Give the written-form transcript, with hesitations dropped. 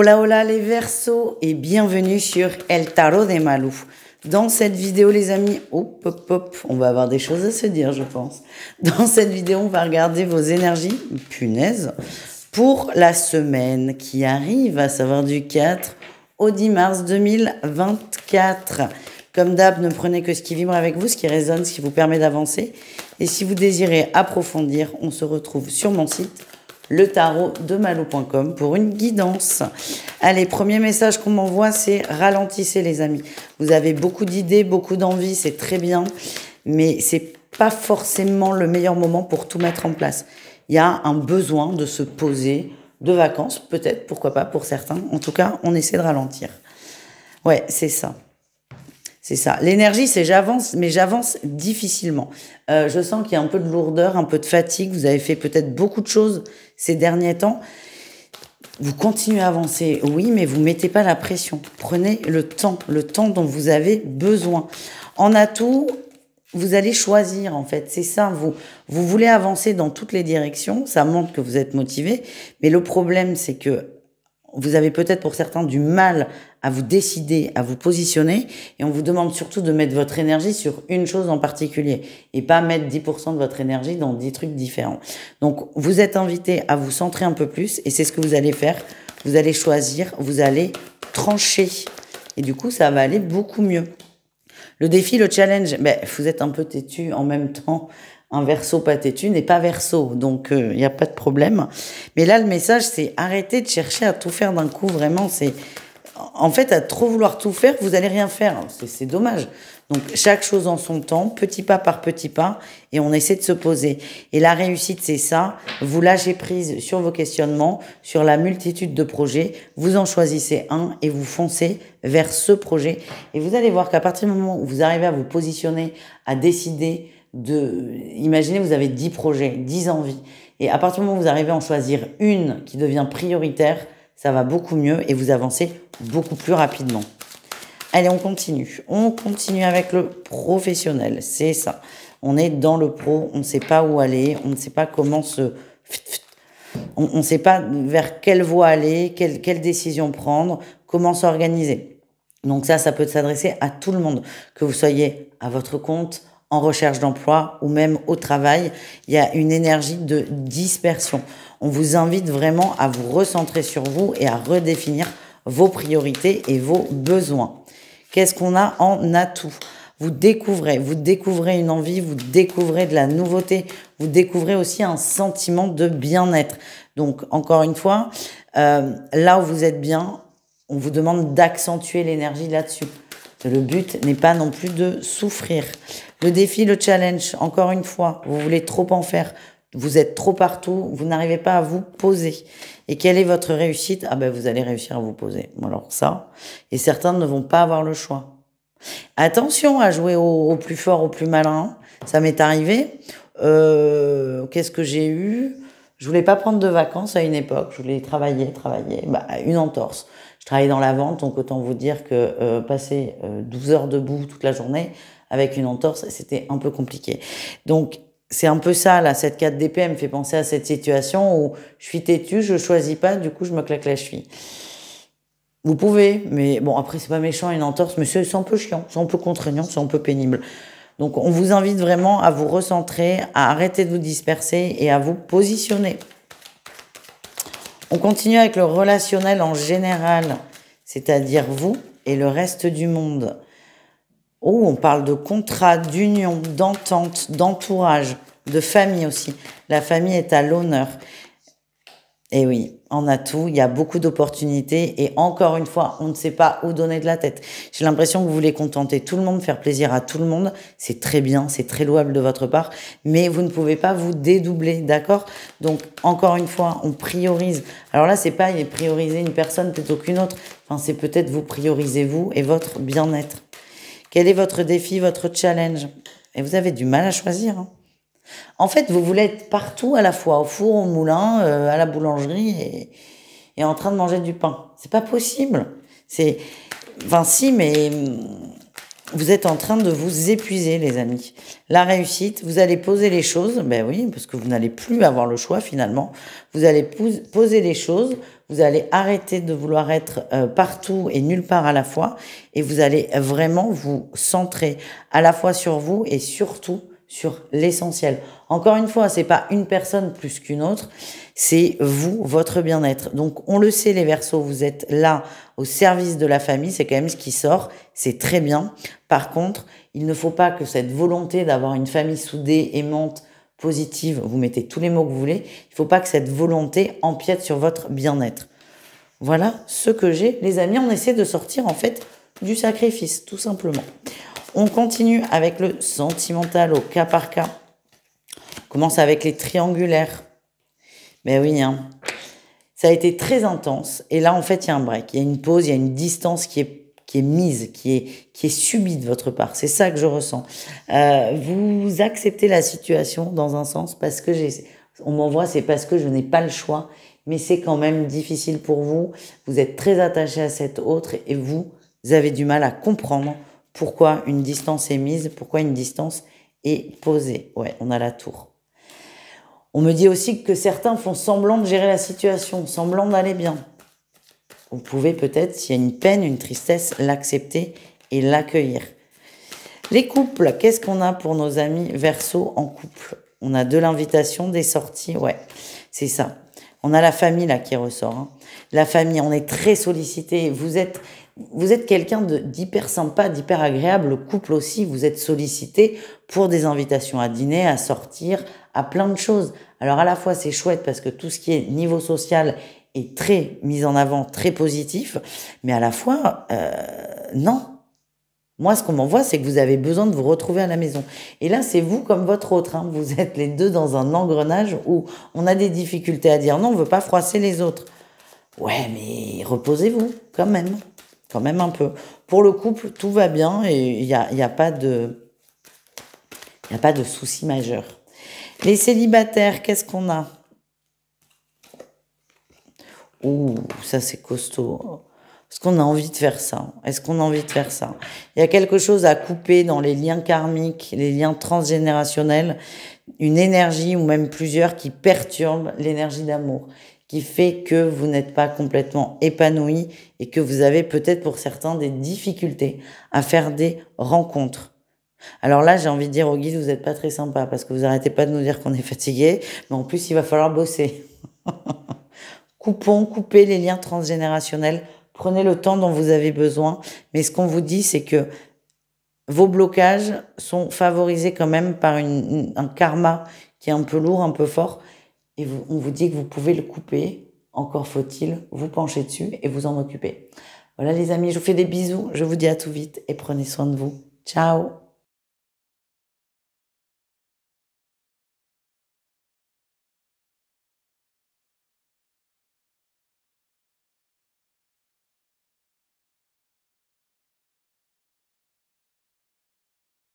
Hola hola les Verseaux et bienvenue sur El Tarot de Malou. Dans cette vidéo les amis, hop hop hop, on va avoir des choses à se dire je pense. Dans cette vidéo on va regarder vos énergies, punaise, pour la semaine qui arrive, à savoir du 4 au 10 mars 2024. Comme d'hab, ne prenez que ce qui vibre avec vous, ce qui résonne, ce qui vous permet d'avancer. Et si vous désirez approfondir, on se retrouve sur mon site letarotdemalou.com pour une guidance. Allez, premier message qu'on m'envoie, c'est ralentissez les amis. Vous avez beaucoup d'idées, beaucoup d'envie, c'est très bien, mais c'est pas forcément le meilleur moment pour tout mettre en place. Il y a un besoin de se poser, de vacances, peut-être, pourquoi pas pour certains. En tout cas, on essaie de ralentir. Ouais, c'est ça. C'est ça. L'énergie, c'est j'avance, mais j'avance difficilement. Je sens qu'il y a un peu de lourdeur, un peu de fatigue. Vous avez fait peut-être beaucoup de choses ces derniers temps. Vous continuez à avancer, oui, mais vous mettez pas la pression. Prenez le temps dont vous avez besoin. En atout, vous allez choisir, en fait. C'est ça, vous voulez avancer dans toutes les directions. Ça montre que vous êtes motivé. Mais le problème, c'est que vous avez peut-être pour certains du mal à vous décider, à vous positionner, et on vous demande surtout de mettre votre énergie sur une chose en particulier, et pas mettre 10% de votre énergie dans 10 trucs différents. Donc, vous êtes invité à vous centrer un peu plus, et c'est ce que vous allez faire. Vous allez choisir, vous allez trancher, et du coup, ça va aller beaucoup mieux. Le défi, le challenge, vous êtes un peu têtu en même temps. Un Verseau pas têtu n'est pas Verseau, donc il n'y a pas de problème. Mais là, le message, c'est arrêtez de chercher à tout faire d'un coup. Vraiment, c'est en fait à trop vouloir tout faire, vous allez rien faire. C'est dommage. Donc chaque chose en son temps, petit pas par petit pas, et on essaie de se poser. Et la réussite, c'est ça. Vous lâchez prise sur vos questionnements, sur la multitude de projets. Vous en choisissez un et vous foncez vers ce projet. Et vous allez voir qu'à partir du moment où vous arrivez à vous positionner, à décider imaginez, vous avez 10 projets, 10 envies. Et à partir du moment où vous arrivez à en choisir une qui devient prioritaire, ça va beaucoup mieux et vous avancez beaucoup plus rapidement. Allez, on continue. On continue avec le professionnel. C'est ça. On est dans le pro, on ne sait pas où aller, on ne sait pas comment on ne sait pas vers quelle voie aller, quelle décision prendre, comment s'organiser. Donc ça peut s'adresser à tout le monde, que vous soyez à votre compte, en recherche d'emploi ou même au travail. Il y a une énergie de dispersion. On vous invite vraiment à vous recentrer sur vous et à redéfinir vos priorités et vos besoins. Qu'est-ce qu'on a en atout? Vous découvrez une envie, vous découvrez de la nouveauté, vous découvrez aussi un sentiment de bien-être. Donc, encore une fois, là où vous êtes bien, on vous demande d'accentuer l'énergie là-dessus. Le but n'est pas non plus de souffrir. Le défi, le challenge, encore une fois, vous voulez trop en faire, vous êtes trop partout, vous n'arrivez pas à vous poser. Et quelle est votre réussite? Vous allez réussir à vous poser. Alors ça, et certains ne vont pas avoir le choix. Attention à jouer au plus fort, au plus malin. Ça m'est arrivé. Qu'est-ce que j'ai eu? Je voulais pas prendre de vacances à une époque. Je voulais travailler. Une entorse. Je travaillais dans la vente, donc autant vous dire que passer 12 heures debout toute la journée avec une entorse, c'était un peu compliqué. Donc, c'est un peu ça, là, cette 4 DP me fait penser à cette situation où je suis têtue, je choisis pas, du coup, je me claque la cheville. Vous pouvez, mais bon, après, c'est pas méchant, une entorse, mais c'est un peu chiant, c'est un peu contraignant, c'est un peu pénible. Donc, on vous invite vraiment à vous recentrer, à arrêter de vous disperser et à vous positionner. On continue avec le relationnel en général, c'est-à-dire vous et le reste du monde. Oh, on parle de contrat, d'union, d'entente, d'entourage, de famille aussi. La famille est à l'honneur. Et oui, en atout, il y a beaucoup d'opportunités et encore une fois, on ne sait pas où donner de la tête. J'ai l'impression que vous voulez contenter tout le monde, faire plaisir à tout le monde. C'est très bien, c'est très louable de votre part, mais vous ne pouvez pas vous dédoubler, d'accord? Donc, encore une fois, on priorise. Alors là, c'est pas prioriser une personne plutôt qu'une autre. Enfin, c'est peut-être vous priorisez vous et votre bien-être. Quel est votre défi, votre challenge? Et vous avez du mal à choisir, hein. En fait, vous voulez être partout à la fois, au four, au moulin, à la boulangerie et en train de manger du pain. C'est pas possible. Si, mais vous êtes en train de vous épuiser, les amis. La réussite, vous allez poser les choses, ben oui, parce que vous n'allez plus avoir le choix finalement. Vous allez poser les choses, vous allez arrêter de vouloir être partout et nulle part à la fois, et vous allez vraiment vous centrer à la fois sur vous et surtout sur l'essentiel. Encore une fois, c'est pas une personne plus qu'une autre, c'est vous, votre bien-être. Donc, on le sait, les Verseaux, vous êtes là au service de la famille, c'est quand même ce qui sort, c'est très bien. Par contre, il ne faut pas que cette volonté d'avoir une famille soudée, aimante, positive, vous mettez tous les mots que vous voulez, il ne faut pas que cette volonté empiète sur votre bien-être. Voilà ce que j'ai. Les amis, on essaie de sortir en fait du sacrifice, tout simplement. On continue avec le sentimental au cas par cas. On commence avec les triangulaires. Ben oui, hein. Ça a été très intense. Et là, en fait, il y a un break. Il y a une pause, il y a une distance qui est mise, qui est subie de votre part. C'est ça que je ressens. Vous acceptez la situation dans un sens parce que on m'envoie, c'est parce que je n'ai pas le choix. Mais c'est quand même difficile pour vous. Vous êtes très attaché à cet autre et vous avez du mal à comprendre pourquoi une distance est mise, pourquoi une distance est posée. Ouais, on a la tour. On me dit aussi que certains font semblant de gérer la situation, semblant d'aller bien. Vous pouvez peut-être, s'il y a une peine, une tristesse, l'accepter et l'accueillir. Les couples, qu'est-ce qu'on a pour nos amis Verseaux en couple? On a de l'invitation, des sorties, ouais, c'est ça. On a la famille là qui ressort. Hein. La famille, on est très sollicité. Vous êtes quelqu'un d'hyper sympa, d'hyper agréable. Le couple aussi, vous êtes sollicité pour des invitations à dîner, à sortir, à plein de choses. Alors à la fois c'est chouette parce que tout ce qui est niveau social est très mis en avant, très positif, mais à la fois, non. Moi, ce qu'on m'envoie, c'est que vous avez besoin de vous retrouver à la maison. Et là, c'est vous comme votre autre. Hein. Vous êtes les deux dans un engrenage où on a des difficultés à dire non, on veut pas froisser les autres. Ouais, mais reposez-vous quand même un peu. Pour le couple, tout va bien et il y a pas de souci majeur. Les célibataires, qu'est-ce qu'on a? Ouh, ça c'est costaud. Est-ce qu'on a envie de faire ça? Est-ce qu'on a envie de faire ça? Il y a quelque chose à couper dans les liens karmiques, les liens transgénérationnels, une énergie ou même plusieurs qui perturbent l'énergie d'amour, qui fait que vous n'êtes pas complètement épanoui et que vous avez peut-être pour certains des difficultés à faire des rencontres. Alors là, j'ai envie de dire au guide, vous n'êtes pas très sympa parce que vous arrêtez pas de nous dire qu'on est fatigué, mais en plus, il va falloir bosser. Coupez les liens transgénérationnels, prenez le temps dont vous avez besoin, mais ce qu'on vous dit, c'est que vos blocages sont favorisés quand même par un karma qui est un peu lourd, un peu fort, et on vous dit que vous pouvez le couper, encore faut-il vous pencher dessus et vous en occuper. Voilà les amis, je vous fais des bisous, je vous dis à tout vite et prenez soin de vous. Ciao!